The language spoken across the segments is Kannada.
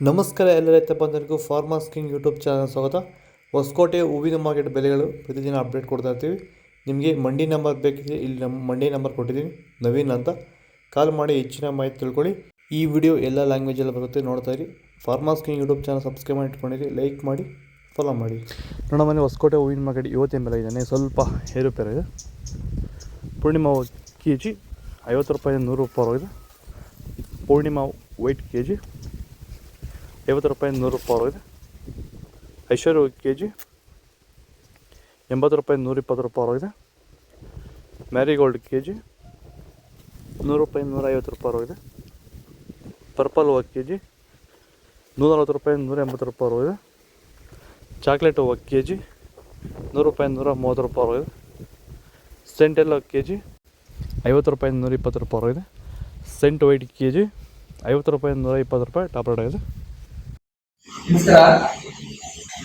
ನಮಸ್ಕಾರ ಎಲ್ಲ ರೈತ ಬಂಧುಗಳಿಗೂ ಫಾರ್ಮರ್ಸ್ ಕಿಂಗ್ ಯೂಟ್ಯೂಬ್ ಚಾನಲ್ ಸ್ವಾಗತ. ಹೊಸಕೋಟೆ ಹೂವಿನ ಮಾರ್ಕೆಟ್ ಬೆಲೆಗಳು ಪ್ರತಿದಿನ ಅಪ್ಡೇಟ್ ಕೊಡ್ತಾ ಇರ್ತೀವಿ. ನಿಮಗೆ ಮಂಡಿ ನಂಬರ್ ಬೇಕಿದ್ರೆ ಇಲ್ಲಿ ನಮ್ಮ ಮಂಡಿ ನಂಬರ್ ಕೊಟ್ಟಿದ್ದೀನಿ, ನವೀನ್ ಅಂತ. ಕಾಲ್ ಮಾಡಿ ಹೆಚ್ಚಿನ ಮಾಹಿತಿ ತಿಳ್ಕೊಳ್ಳಿ. ಈ ವಿಡಿಯೋ ಎಲ್ಲ ಲ್ಯಾಂಗ್ವೇಜಲ್ಲಿ ಬರುತ್ತೆ, ನೋಡ್ತಾ ಇರಿ. Farmers king YouTube channel subscribe ಮಾಡಿ ಇಟ್ಕೊಂಡಿರಿ, ಲೈಕ್ ಮಾಡಿ, ಫಾಲೋ ಮಾಡಿ. ನೋಡೋ ಮನೆ ಹೊಸಕೋಟೆ ಹೂವಿನ ಮಾರ್ಕೆಟ್ ಇವತ್ತಿನ ಬೆಲೆ ಇದ್ದಾನೆ, ಸ್ವಲ್ಪ ಏರುಪೇರು ಇದೆ. ಪೂರ್ಣಿಮಾ ಕೆ ಜಿ 50 ರೂಪಾಯಿ 100 ರೂಪಾಯಿ ಹೋಗಿದೆ. ಪೂರ್ಣಿಮಾ ವೈಟ್ ಕೆ ಜಿ 50 ರೂಪಾಯಿ 100 ರೂಪಾಯಿ ಹೋಗಿದೆ. ಐಶ್ವರ್ಯ ಕೆ ಜಿ 80 ರೂಪಾಯಿ 120 ರೂಪಾಯಿ ಹೋಗಿದೆ. ಮ್ಯಾರಿಗೋಲ್ಡ್ ಕೆ ಜಿ 100 ರೂಪಾಯಿ 150 ರೂಪಾಯಿ ಹೋಗಿದೆ. ಪರ್ಪಲ್ ಹೂವು ಕೆ ಜಿ 140 ರೂಪಾಯಿ 180 ರೂಪಾಯಿ ಹೋಗಿದೆ. ಚಾಕ್ಲೇಟ್ ಹೂವು ಕೆ ಜಿ 100 ರೂಪಾಯಿ 130 ರೂಪಾಯಿ ಹೋಗಿದೆ. ಸೆಂಟೆಲ್ಲ ಕೆ ಜಿ 50 ರೂಪಾಯಿ 120 ರೂಪಾಯಿ ಹೋಗಿದೆ. ಸೆಂಟ್ ವೈಟ್ ಕೆ ಜಿ 50 ರೂಪಾಯಿ 120 ರೂಪಾಯಿ ಟಾಪ್ ರೇಟ್ ಆಗಿದೆ. ನಮಸ್ಕಾರ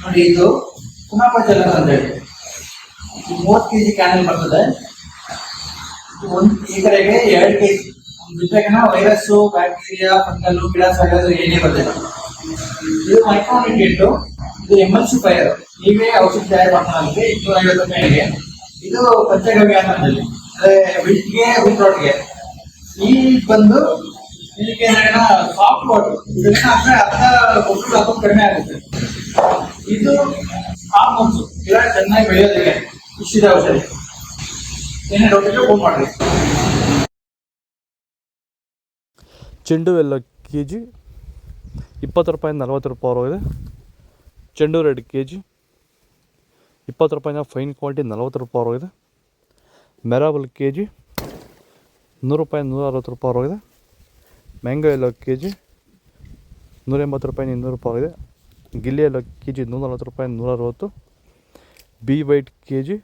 ನೋಡಿ, ಇದು ಕುಮಾಪುರ ಜಲ ಅಂತ ಹೇಳಿ 30 kg ಕ್ಯಾನಲ್ ಬರ್ತದೆ. ಒಂದು ಎಕರೆಗೆ 2 kg ಬಿಟ್ಟರೆಗಿನ ವೈರಸ್ಸು, ಬ್ಯಾಕ್ಟೀರಿಯಾ, ಫಂಗಲ್, ಪಿಡಾಸ್ ಏನೇ ಬರ್ತದೆ. ಇದು ಮೈಕ್ರೋನ್ಯೂಟ್ರಿಯೆಂಟ್, ಇದು MLC ಫೈರ್. ನೀವೇ ಔಷಧಿ ತಯಾರು ಮಾಡ್ಕೊಳ್ಳೋದಕ್ಕೆ 250 ರೂಪಾಯಿಗೆ. ಇದು ಪಂಚಗವ್ಯ ಅನ್ನೋದಲ್ಲಿ ಅಂದರೆ ವಿಟ್ಗೆ ವಿಟ್ರೋಟ್ಗೆ. ಈ ಬಂದು ಇದಕ್ಕೆ ಸಾಫ್ಟ್ ವಾಟರ್ ಇದನ್ನ ಹಾಕಿದ್ರೆ ಅರ್ಧ ಕಡಿಮೆ ಆಗುತ್ತೆ. ಇದು ಹಾರ್ಮೋನ್ಸ್ ಗಿಡ ಚೆನ್ನಾಗಿ ಬೆಳೆಯೋದಕ್ಕೆ ಇಷ್ಟಿದೆ ಔಷಧಿ. ಏನೇ ಡೌಟ್ ಇದ್ರೆ ಫೋನ್ ಮಾಡ್ರಿ. ಚೆಂಡು ಎಲ್ಲ ಕೆ ಜಿ 20 ರೂಪಾಯಿ 40 ರೂಪಾಯಿ ಹೋಗಿದೆ. ಚೆಂಡು ರೆಡ್ ಕೆ ಜಿ 20 ರೂಪಾಯಿನ ಫೈನ್ ಕ್ವಾಲಿಟಿ 40 ರೂಪಾಯಿ ಹೋಗಿದೆ. ಮೆರಾಬಲ್ ಕೆ ಜಿ 100 ರೂಪಾಯಿ 160 ರೂಪಾಯಿ ಹೋಗಿದೆ. ಮ್ಯಾಂಗೋ ಎಲ್ಲ ಕೆ ಜಿ 180 ರೂಪಾಯಿ 200 ರೂಪಾಯಿ ಇದೆ. ಗಿಲ್ಲಿ ಎಲ್ಲ ಕೆ ಜಿ 140 ರೂಪಾಯಿ 160. ಬಿ ವೈಟ್ ಕೆ ಜಿ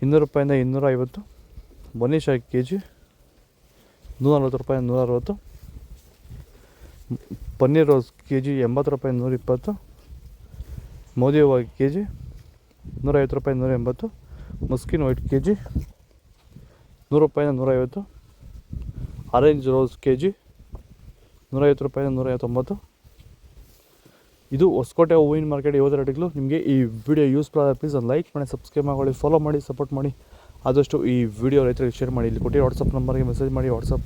200 ರೂಪಾಯಿಂದ 250. ಬೊನೀಶಾ ಕೆ ಜಿ 140 ರೂಪಾಯಿ 160. ಪನ್ನೀರ್ ರೋಸ್ ಕೆ ಜಿ 80 ರೂಪಾಯಿ 120. ಮೋದಿ ಹೂವು ಕೆ ಜಿ 150 ರೂಪಾಯಿ 180. ಮಸ್ಕಿನ್ ವೈಟ್ ಕೆ ಜಿ 100 ರೂಪಾಯಿಂದ 150. ಆರೆಂಜ್ ರೋಸ್ ಕೆ ಜಿ 150 ರೂಪಾಯಿ 190. ಇದು ಹೊಸಕೋಟೆ ಹೂವಿನ ಮಾರ್ಕೆಟ್ 50 ರೇಟ್ಗಳು. ನಿಮಗೆ ಈ ವಿಡಿಯೋ ಯೂಸ್ಫುಲ್ ಆದರೆ ಪ್ಲೀಸ್ ಒಂದು ಲೈಕ್ ಮಾಡಿ, ಸಬ್ಸ್ಕ್ರೈಬ್ ಮಾಡಿ, ಫಾಲೋ ಮಾಡಿ, ಸಪೋರ್ಟ್ ಮಾಡಿ. ಆದಷ್ಟು ಈ ವಿಡಿಯೋ ರೈತರಿಗೆ ಶೇರ್ ಮಾಡಿ. ಇಲ್ಲಿ ಕೊಟ್ಟಿರೋ ವಾಟ್ಸಪ್ ನಂಬರ್ಗೆ ಮೆಸೇಜ್ ಮಾಡಿ. ವಾಟ್ಸಪ್